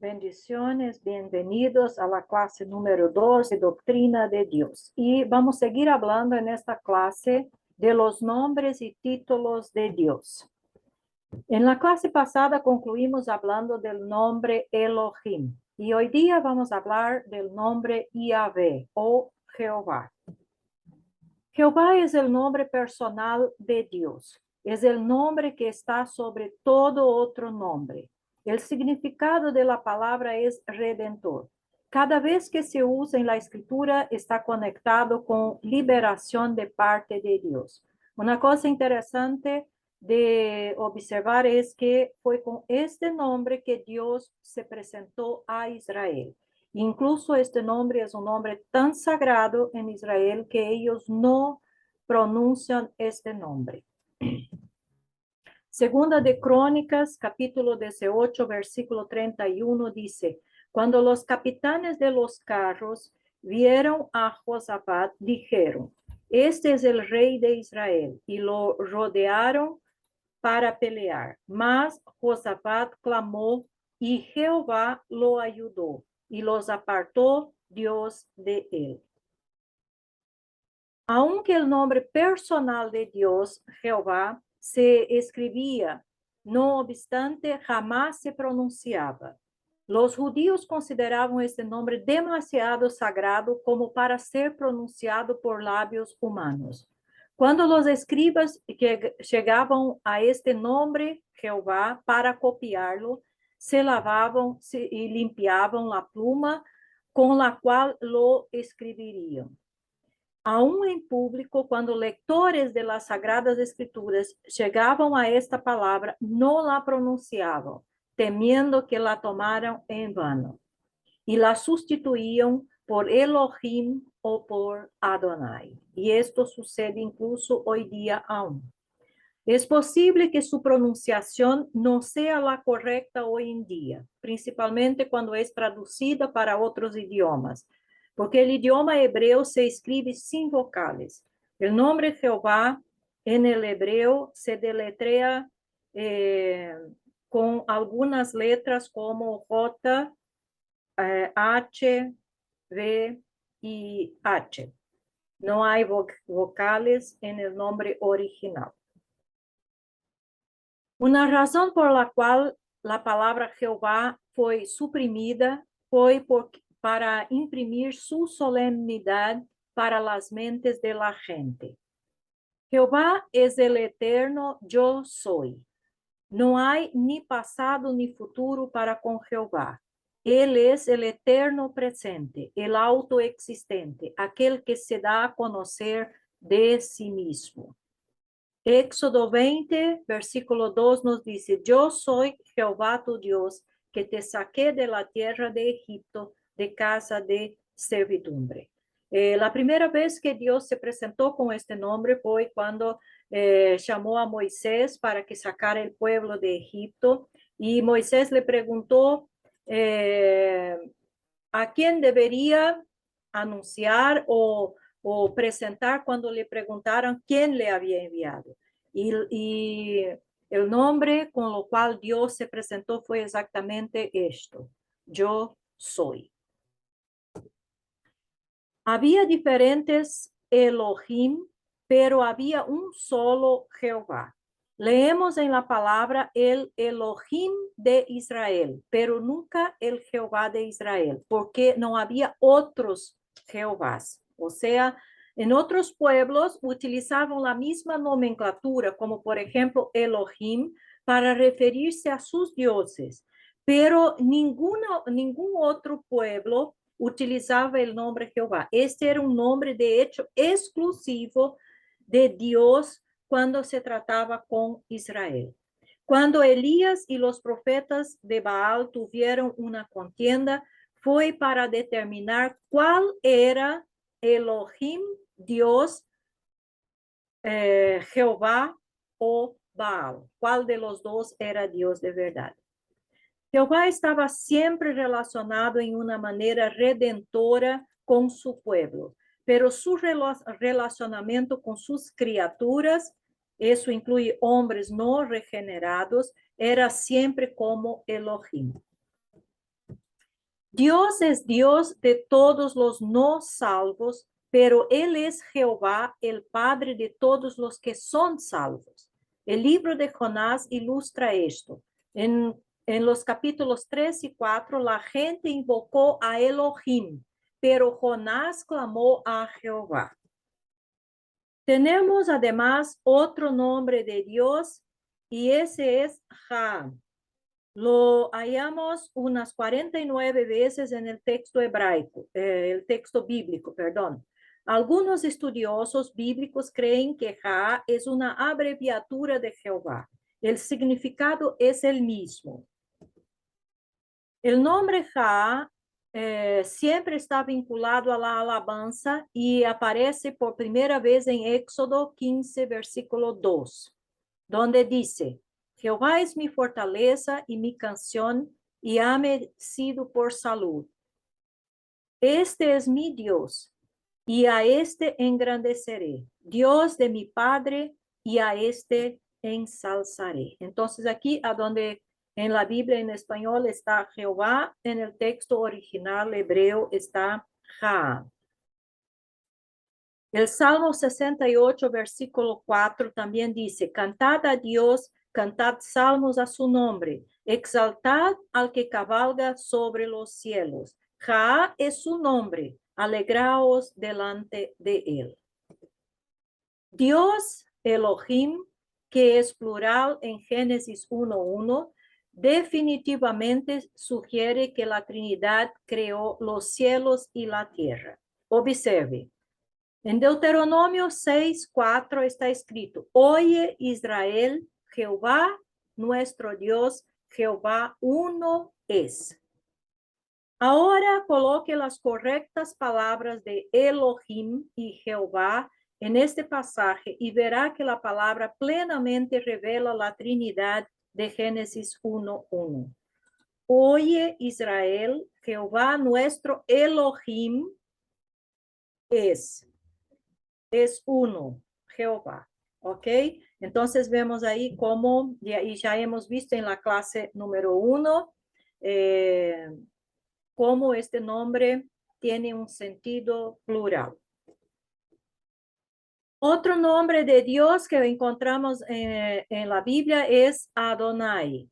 Bendiciones, bienvenidos a la clase número 2 de Doctrina de Dios. Y vamos a seguir hablando en esta clase de los nombres y títulos de Dios. En la clase pasada concluimos hablando del nombre Elohim. Y hoy día vamos a hablar del nombre Yahvé o Jehová. Jehová es el nombre personal de Dios. Es el nombre que está sobre todo otro nombre. El significado de la palabra es redentor. Cada vez que se usa en la escritura está conectado con liberación de parte de Dios. Una cosa interesante de observar es que fue con este nombre que Dios se presentó a Israel. Incluso este nombre es un nombre tan sagrado en Israel que ellos no pronuncian este nombre. Segunda de Crónicas, capítulo 18, versículo 31, dice: Cuando los capitanes de los carros vieron a Josafat, dijeron: Este es el rey de Israel, y lo rodearon para pelear. Mas Josafat clamó, y Jehová lo ayudó, y los apartó Dios de él. Aunque el nombre personal de Dios, Jehová, se escribía, no obstante, jamás se pronunciaba. Los judíos consideraban este nombre demasiado sagrado como para ser pronunciado por labios humanos. Cuando los escribas que llegaban a este nombre, Jehová, para copiarlo, se lavaban y limpiaban la pluma con la cual lo escribirían. Aún en público, cuando lectores de las Sagradas Escrituras llegaban a esta palabra, no la pronunciaban, temiendo que la tomaran en vano, y la sustituían por Elohim o por Adonai. Y esto sucede incluso hoy día aún. Es posible que su pronunciación no sea la correcta hoy en día, principalmente cuando es traducida para otros idiomas, porque el idioma hebreo se escribe sin vocales. El nombre Jehová en el hebreo se deletrea con algunas letras como J, H, V y H. No hay vocales en el nombre original. Una razón por la cual la palabra Jehová fue suprimida fue para imprimir su solemnidad para las mentes de la gente. Jehová es el eterno yo soy. No hay ni pasado ni futuro para con Jehová. Él es el eterno presente, el autoexistente, aquel que se da a conocer de sí mismo. Éxodo 20, versículo 2 nos dice: Yo soy Jehová tu Dios, que te saqué de la tierra de Egipto, de casa de servidumbre. La primera vez que Dios se presentó con este nombre fue cuando llamó a Moisés para que sacara el pueblo de Egipto, y Moisés le preguntó a quién debería anunciar o presentar cuando le preguntaron quién le había enviado. Y el nombre con lo cual Dios se presentó fue exactamente esto: yo soy. Había diferentes Elohim, pero había un solo Jehová. Leemos en la palabra el Elohim de Israel, pero nunca el Jehová de Israel, porque no había otros Jehovás. O sea, en otros pueblos utilizaban la misma nomenclatura, como por ejemplo Elohim, para referirse a sus dioses, pero ningún otro pueblo utilizaba el nombre Jehová. Este era un nombre, de hecho, exclusivo de Dios cuando se trataba con Israel. Cuando Elías y los profetas de Baal tuvieron una contienda, fue para determinar cuál era Elohim, Dios, Jehová o Baal. ¿Cuál de los dos era Dios de verdad? Jehová estaba siempre relacionado en una manera redentora con su pueblo, pero su relacionamiento con sus criaturas, eso incluye hombres no regenerados, era siempre como Elohim. Dios es Dios de todos los no salvos, pero Él es Jehová, el Padre de todos los que son salvos. El libro de Jonás ilustra esto. En los capítulos 3 y 4, la gente invocó a Elohim, pero Jonás clamó a Jehová. Tenemos además otro nombre de Dios y ese es Jah. Lo hallamos unas 49 veces en el texto hebraico, el texto bíblico, perdón. Algunos estudiosos bíblicos creen que Jah es una abreviatura de Jehová. El significado es el mismo. El nombre Jah siempre está vinculado a la alabanza y aparece por primera vez en Éxodo 15, versículo 2, donde dice: Jehová es mi fortaleza y mi canción, y hame sido por salud. Este es mi Dios, y a este engrandeceré, Dios de mi Padre, y a este ensalzaré. Entonces aquí, a donde en la Biblia en español está Jehová, en el texto original hebreo está Jah. El Salmo 68, versículo 4 también dice: Cantad a Dios, cantad salmos a su nombre, exaltad al que cabalga sobre los cielos. Jah es su nombre, alegraos delante de él. Dios Elohim, que es plural en Génesis 1:1, definitivamente sugiere que la Trinidad creó los cielos y la tierra. Observe. En Deuteronomio 6:4 está escrito: Oye Israel, Jehová nuestro Dios, Jehová uno es. Ahora coloque las correctas palabras de Elohim y Jehová en este pasaje y verá que la palabra plenamente revela la Trinidad de Génesis 1:1. Oye Israel, Jehová nuestro Elohim es uno, Jehová. ¿Ok? Entonces vemos ahí cómo, y ya hemos visto en la clase número 1, cómo este nombre tiene un sentido plural. Otro nombre de Dios que encontramos en la Biblia es Adonai.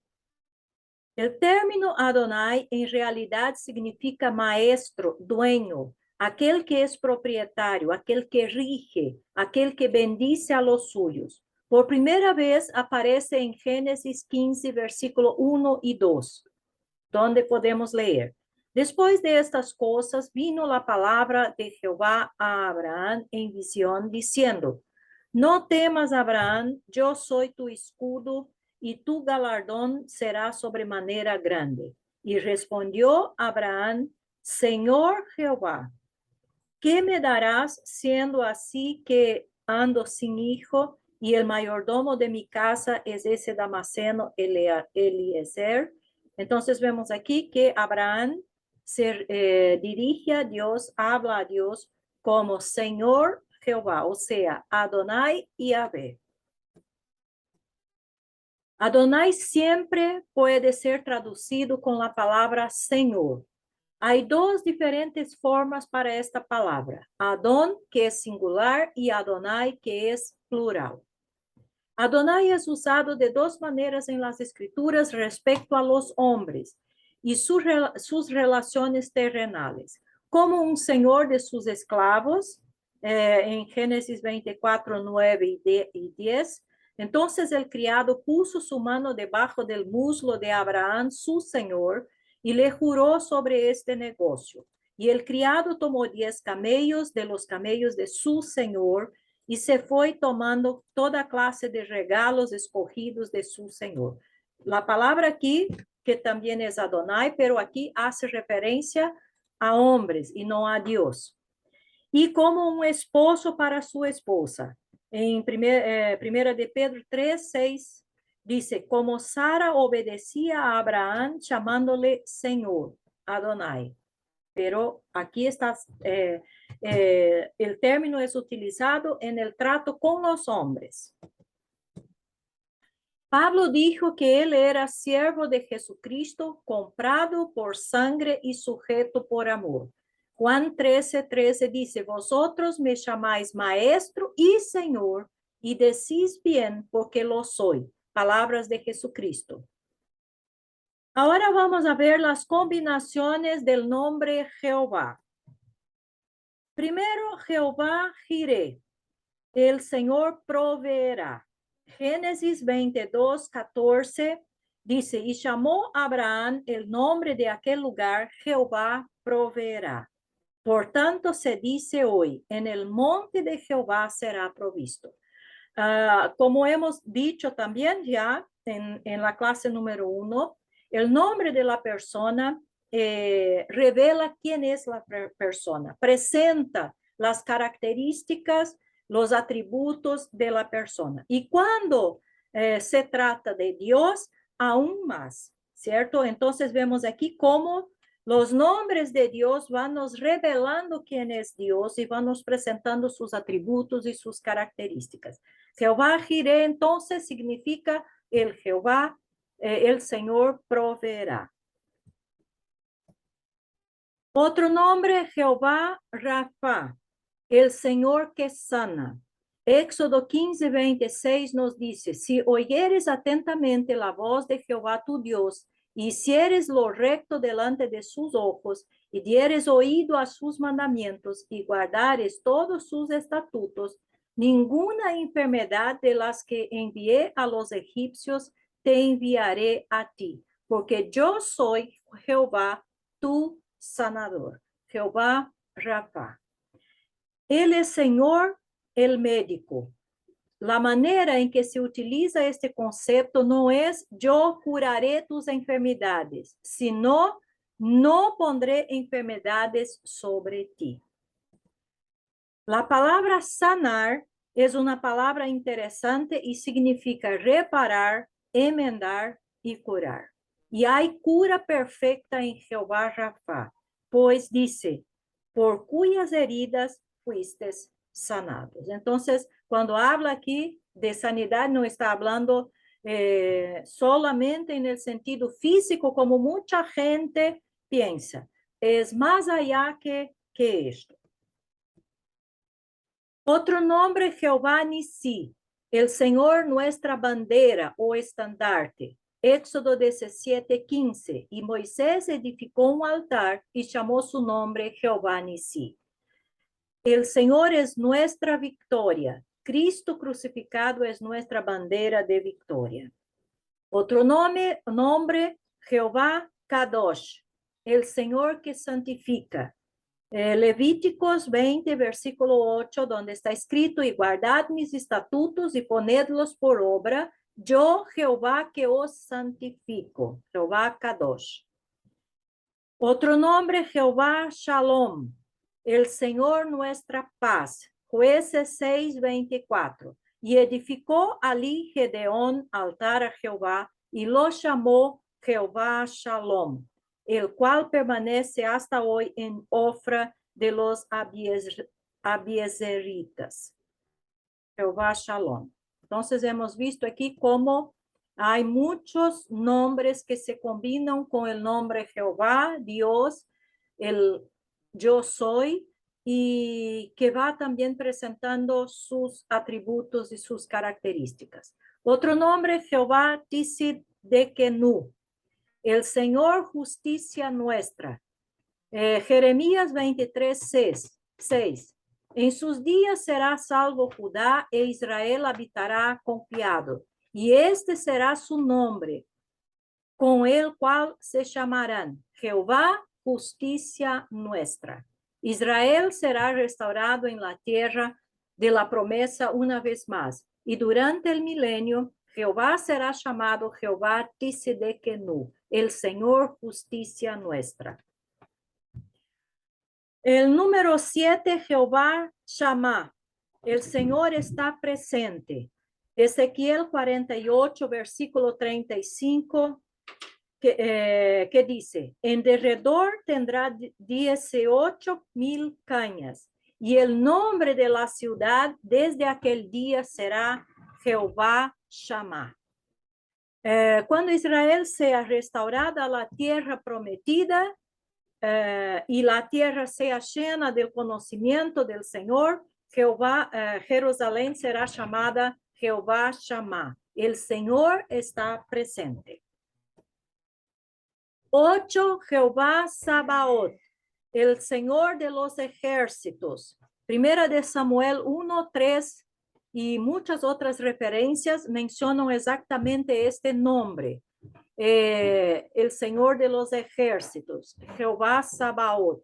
El término Adonai en realidad significa maestro, dueño, aquel que es propietario, aquel que rige, aquel que bendice a los suyos. Por primera vez aparece en Génesis 15, versículo 1 y 2, donde podemos leer: Después de estas cosas vino la palabra de Jehová a Abraham en visión, diciendo: No temas, Abraham, yo soy tu escudo, y tu galardón será sobremanera grande. Y respondió Abraham: Señor Jehová, ¿qué me darás siendo así que ando sin hijo y el mayordomo de mi casa es ese Damaseno Eliezer? Entonces vemos aquí que Abraham se dirige a Dios, habla a Dios como Señor Jehová, o sea, Adonai y Yahvé. Adonai siempre puede ser traducido con la palabra Señor. Hay dos diferentes formas para esta palabra: Adon, que es singular, y Adonai, que es plural. Adonai es usado de dos maneras en las escrituras respecto a los hombres y sus relaciones terrenales: como un señor de sus esclavos, en Génesis 24, 9 y 10. Entonces el criado puso su mano debajo del muslo de Abraham, su señor, y le juró sobre este negocio. Y el criado tomó 10 camellos de los camellos de su señor y se fue tomando toda clase de regalos escogidos de su señor. La palabra aquí, que también es Adonai, pero aquí hace referencia a hombres y no a Dios. Y como un esposo para su esposa. En primera de Pedro 3:6 dice: como Sara obedecía a Abraham llamándole Señor, Adonai. Pero aquí está, el término es utilizado en el trato con los hombres. Pablo dijo que él era siervo de Jesucristo, comprado por sangre y sujeto por amor. Juan 13:13 dice, vosotros me llamáis maestro y Señor, y decís bien porque lo soy. Palabras de Jesucristo. Ahora vamos a ver las combinaciones del nombre Jehová. Primero, Jehová Jireh, el Señor proveerá. Génesis 22:14 dice, y llamó a Abraham el nombre de aquel lugar, Jehová proveerá. Por tanto se dice hoy, en el monte de Jehová será provisto. Como hemos dicho también ya en la clase número 1, el nombre de la persona revela quién es la persona, presenta las características, los atributos de la persona. Y cuando se trata de Dios, aún más, ¿cierto? Entonces vemos aquí cómo los nombres de Dios van nos revelando quién es Dios y van nos presentando sus atributos y sus características. Jehová Jireh entonces significa el Jehová, el Señor proveerá. Otro nombre, Jehová Rafa, el Señor que sana. Éxodo 15:26 nos dice, si oyeres atentamente la voz de Jehová tu Dios, y hicieres lo recto delante de sus ojos, y dieres oído a sus mandamientos, y guardares todos sus estatutos, ninguna enfermedad de las que envié a los egipcios te enviaré a ti, porque yo soy Jehová tu sanador. Jehová Rafa. Él es Señor, el médico. La manera en que se utiliza este concepto no es yo curaré tus enfermedades, sino no pondré enfermedades sobre ti. La palabra sanar es una palabra interesante y significa reparar, enmendar y curar. Y hay cura perfecta en Jehová Rafa, pues dice, por cuyas heridas fuistes sanados. Entonces, cuando habla aquí de sanidad, no está hablando solamente en el sentido físico, como mucha gente piensa. Es más allá que esto. Otro nombre, Jehová Nisí, el Señor nuestra bandera o estandarte. Éxodo 17:15. Y Moisés edificó un altar y llamó su nombre Jehová Nisí. El Señor es nuestra victoria. Cristo crucificado es nuestra bandera de victoria. Otro nombre, Jehová Kadosh, el Señor que santifica. Levíticos 20, versículo 8, donde está escrito, y guardad mis estatutos y ponedlos por obra, yo Jehová que os santifico, Jehová Kadosh. Otro nombre, Jehová Shalom, el Señor nuestra paz, Jueces 6:24. Y edificó allí Gedeón altar a Jehová y lo llamó Jehová Shalom, el cual permanece hasta hoy en Ofra de los abiezeritas. Jehová Shalom. Entonces hemos visto aquí cómo hay muchos nombres que se combinan con el nombre Jehová, Dios, el yo soy, y que va también presentando sus atributos y sus características. Otro nombre, Jehová Tisidekenu, el Señor justicia nuestra. Jeremías 23:6. En sus días será salvo Judá e Israel habitará confiado. Y este será su nombre, con el cual se llamarán Jehová, justicia nuestra. Israel será restaurado en la tierra de la promesa una vez más. Y durante el milenio, Jehová será llamado Jehová Tisidekenu, el Señor, justicia nuestra. El número 7, Jehová Shammah. El Señor está presente. Ezequiel 48, versículo 35, que dice, en derredor tendrá 18,000 cañas, y el nombre de la ciudad desde aquel día será Jehová Shammah. Cuando Israel sea restaurada a la tierra prometida y la tierra sea llena del conocimiento del Señor, Jerusalén será llamada Jehová Shammah. El Señor está presente. 8. Jehová Sabaoth, el Señor de los ejércitos. Primera de Samuel 1, 3 y muchas otras referencias mencionan exactamente este nombre. El Señor de los ejércitos, Jehová Sabaoth.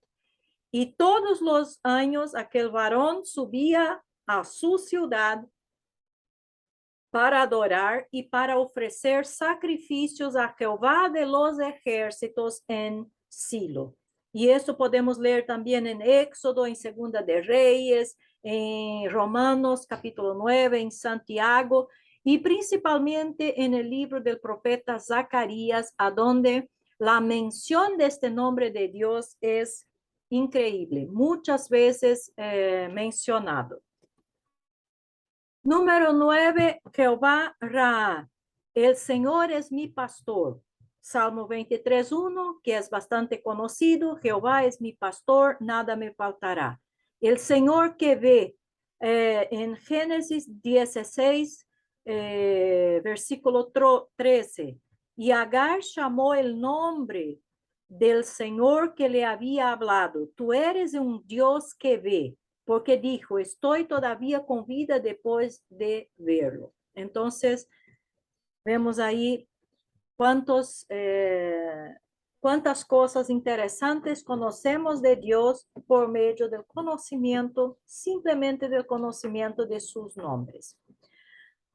Y todos los años aquel varón subía a su ciudad para adorar y para ofrecer sacrificios a Jehová de los ejércitos en Silo. Y esto podemos leer también en Éxodo, en Segunda de Reyes, en Romanos capítulo 9, en Santiago y principalmente en el libro del profeta Zacarías, a donde la mención de este nombre de Dios es increíble, muchas veces mencionado. Número 9, Jehová Ra. El Señor es mi pastor. Salmo 23:1, que es bastante conocido. Jehová es mi pastor, nada me faltará. El Señor que ve en Génesis 16, versículo 13. Y Agar llamó el nombre del Señor que le había hablado. Tú eres un Dios que ve. Porque dijo, estoy todavía con vida después de verlo. Entonces, vemos ahí cuántas cosas interesantes conocemos de Dios por medio del conocimiento, simplemente del conocimiento de sus nombres.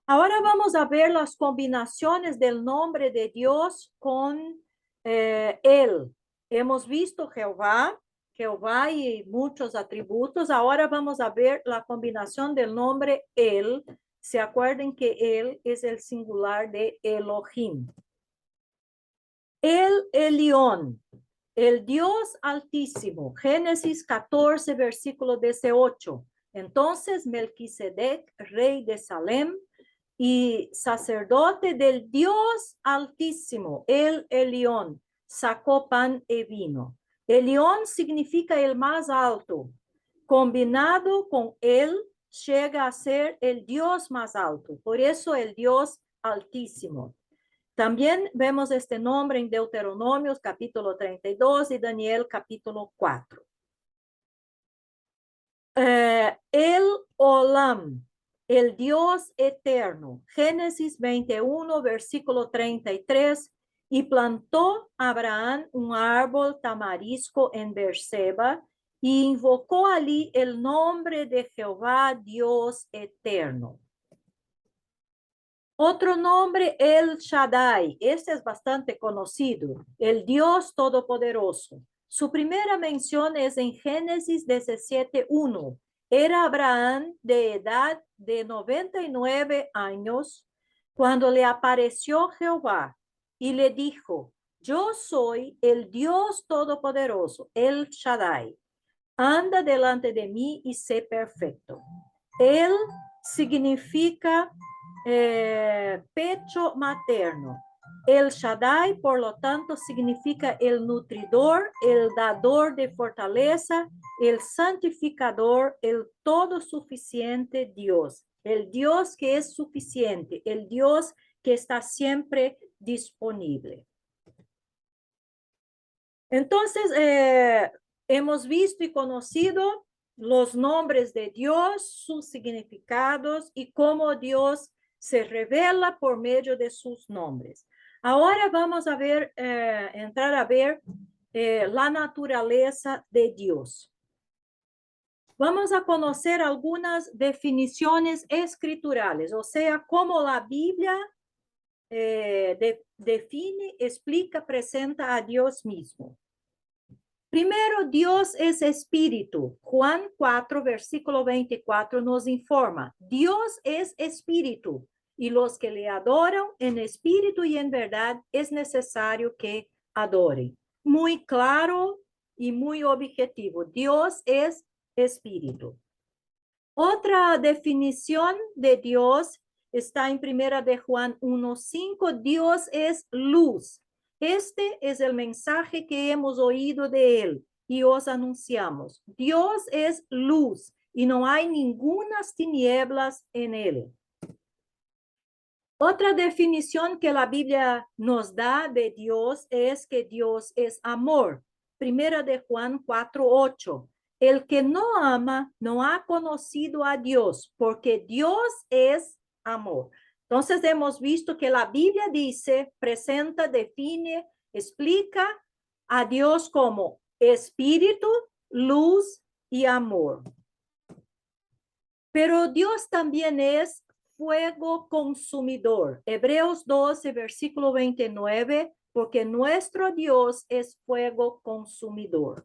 Ahora vamos a ver las combinaciones del nombre de Dios con Él. Hemos visto Jehová y muchos atributos. Ahora vamos a ver la combinación del nombre Él. Se acuerden que Él es el singular de Elohim. El Elión, el Dios Altísimo. Génesis 14, versículo 18. Entonces Melquisedec, rey de Salem, y sacerdote del Dios Altísimo, el Elión, sacó pan y vino. Elión significa el más alto. Combinado con él, llega a ser el Dios más alto. Por eso el Dios Altísimo. También vemos este nombre en Deuteronomios capítulo 32 y Daniel capítulo 4. El Olam, el Dios eterno. Génesis 21, versículo 33. Y plantó Abraham un árbol tamarisco en Beerseba y invocó allí el nombre de Jehová Dios eterno. Otro nombre, El Shaddai. Este es bastante conocido, el Dios Todopoderoso. Su primera mención es en Génesis 17:1. Era Abraham de edad de 99 años cuando le apareció Jehová y le dijo, yo soy el Dios Todopoderoso, El Shaddai. Anda delante de mí y sé perfecto. Él significa pecho materno. El Shaddai, por lo tanto, significa el nutridor, el dador de fortaleza, el santificador, el todo suficiente Dios. El Dios que es suficiente, el Dios que está siempre disponible. Entonces, hemos visto y conocido los nombres de Dios, sus significados y cómo Dios se revela por medio de sus nombres. Ahora vamos a ver, entrar a ver la naturaleza de Dios. Vamos a conocer algunas definiciones escriturales, o sea, cómo la Biblia define, explica, presenta a Dios mismo. Primero, Dios es espíritu. Juan 4, versículo 24 nos informa, Dios es espíritu y los que le adoran en espíritu y en verdad es necesario que adoren. Muy claro y muy objetivo. Dios es espíritu. Otra definición de Dios está en Primera de Juan 1:5, Dios es luz. Este es el mensaje que hemos oído de él y os anunciamos. Dios es luz y no hay ningunas tinieblas en él. Otra definición que la Biblia nos da de Dios es que Dios es amor. Primera de Juan 4:8. El que no ama no ha conocido a Dios, porque Dios es amor. Entonces hemos visto que la Biblia dice, presenta, define, explica a Dios como espíritu, luz y amor. Pero Dios también es fuego consumidor. Hebreos 12, versículo 29, porque nuestro Dios es fuego consumidor.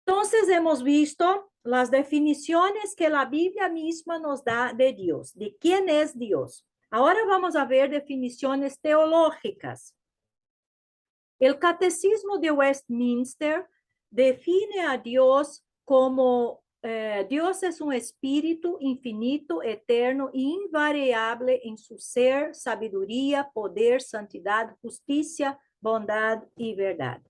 Entonces hemos visto las definiciones que la Biblia misma nos da de Dios, de quién es Dios. Ahora vamos a ver definiciones teológicas. El Catecismo de Westminster define a Dios como Dios es un espíritu infinito, eterno e invariable en su ser, sabiduría, poder, santidad, justicia, bondad y verdad.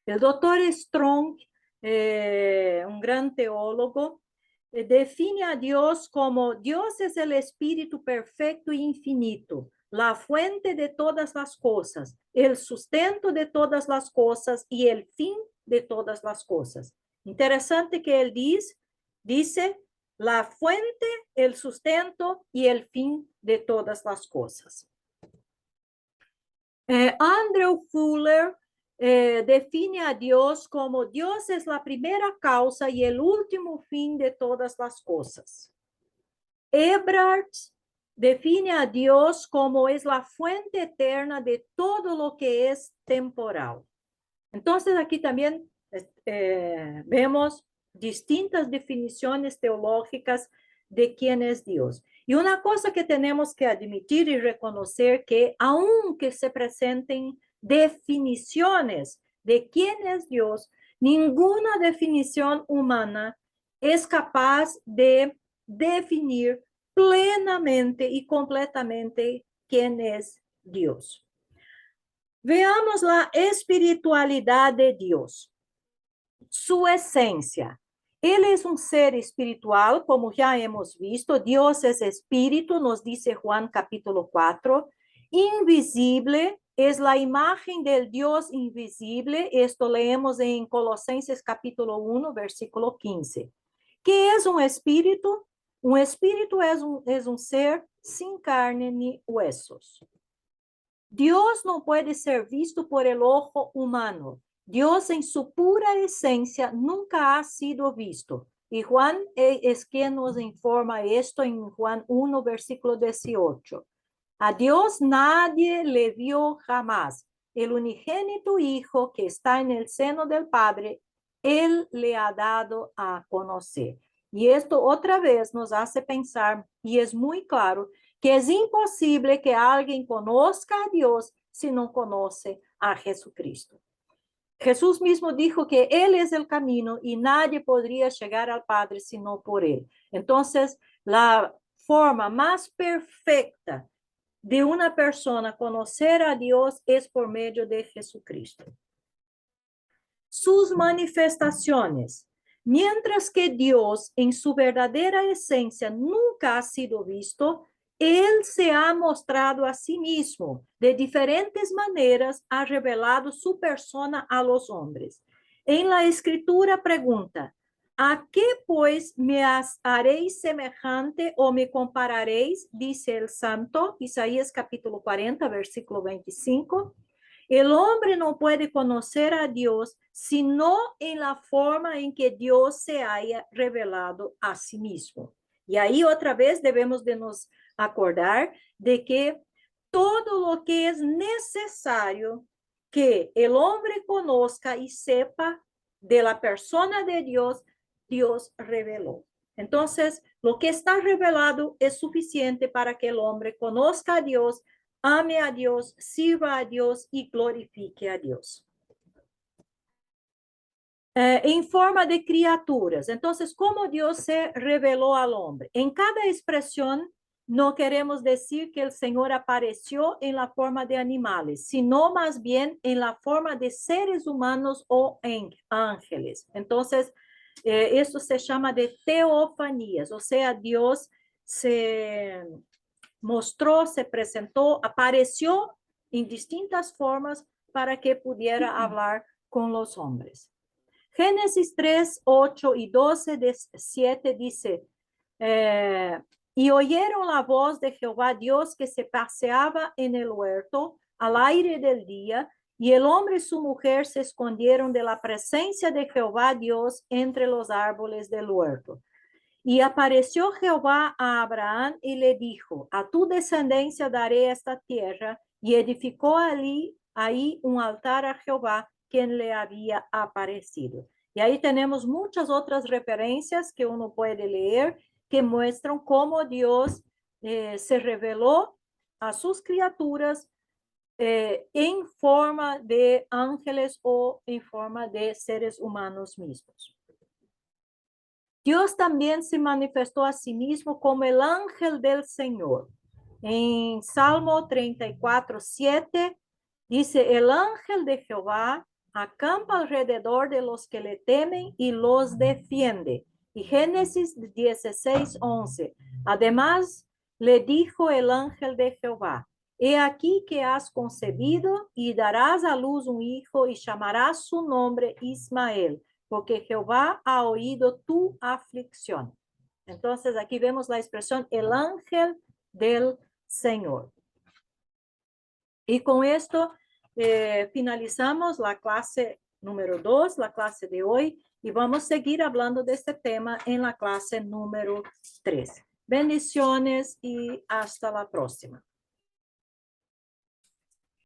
El doctor Strong, un gran teólogo, define a Dios como Dios es el espíritu perfecto e infinito, la fuente de todas las cosas, el sustento de todas las cosas y el fin de todas las cosas. Interesante que él dice la fuente, el sustento y el fin de todas las cosas. Andrew Fuller define a Dios como Dios es la primera causa y el último fin de todas las cosas. Ebrard define a Dios como es la fuente eterna de todo lo que es temporal. Entonces aquí también vemos distintas definiciones teológicas de quién es Dios. Y una cosa que tenemos que admitir y reconocer que aunque se presenten definiciones de quién es Dios, ninguna definición humana es capaz de definir plenamente y completamente quién es Dios. Veamos la espiritualidad de Dios, su esencia. Él es un ser espiritual, como ya hemos visto. Dios es espíritu, nos dice Juan capítulo 4. Invisible, es la imagen del Dios invisible. Esto leemos en Colosenses capítulo 1, versículo 15. ¿Qué es un espíritu? Un espíritu es un ser sin carne ni huesos. Dios no puede ser visto por el ojo humano. Dios en su pura esencia nunca ha sido visto. Y Juan es quien nos informa esto en Juan 1, versículo 18. A Dios nadie le vio jamás. El unigénito Hijo que está en el seno del Padre, Él le ha dado a conocer. Y esto otra vez nos hace pensar, y es muy claro, que es imposible que alguien conozca a Dios si no conoce a Jesucristo. Jesús mismo dijo que Él es el camino y nadie podría llegar al Padre sino por Él. Entonces, la forma más perfecta de una persona conocer a Dios es por medio de Jesucristo. Sus manifestaciones. Mientras que Dios en su verdadera esencia nunca ha sido visto, Él se ha mostrado a sí mismo. De diferentes maneras ha revelado su persona a los hombres. En la Escritura pregunta, ¿a qué pues me haréis semejante o me compararéis? Dice el Santo, Isaías capítulo 40, versículo 25. El hombre no puede conocer a Dios sino en la forma en que Dios se haya revelado a sí mismo. Y ahí otra vez debemos de nos acordar de que todo lo que es necesario que el hombre conozca y sepa de la persona de Dios, Dios reveló. Entonces, lo que está revelado es suficiente para que el hombre conozca a Dios, ame a Dios, sirva a Dios y glorifique a Dios. En forma de criaturas. Entonces, ¿cómo Dios se reveló al hombre? En cada expresión no queremos decir que el Señor apareció en la forma de animales, sino más bien en la forma de seres humanos o en ángeles. Entonces, esto se llama de teofanías, o sea, Dios se mostró, se presentó, apareció en distintas formas para que pudiera hablar con los hombres. Génesis 3, 8 y 12, 7 dice, y oyeron la voz de Jehová Dios que se paseaba en el huerto al aire del día, y el hombre y su mujer se escondieron de la presencia de Jehová Dios entre los árboles del huerto. Y apareció Jehová a Abraham y le dijo, a tu descendencia daré esta tierra, y edificó ahí un altar a Jehová, quien le había aparecido. Y ahí tenemos muchas otras referencias que uno puede leer que muestran cómo Dios se reveló a sus criaturas en forma de ángeles o en forma de seres humanos mismos. Dios también se manifestó a sí mismo como el ángel del Señor. En Salmo 34, 7, dice, el ángel de Jehová acampa alrededor de los que le temen y los defiende. Y Génesis 16, 11. Además, le dijo el ángel de Jehová, he aquí que has concebido y darás a luz un hijo y llamarás su nombre Ismael, porque Jehová ha oído tu aflicción. Entonces aquí vemos la expresión el ángel del Señor. Y con esto finalizamos la clase número 2, la clase de hoy, y vamos a seguir hablando de este tema en la clase número 3. Bendiciones y hasta la próxima.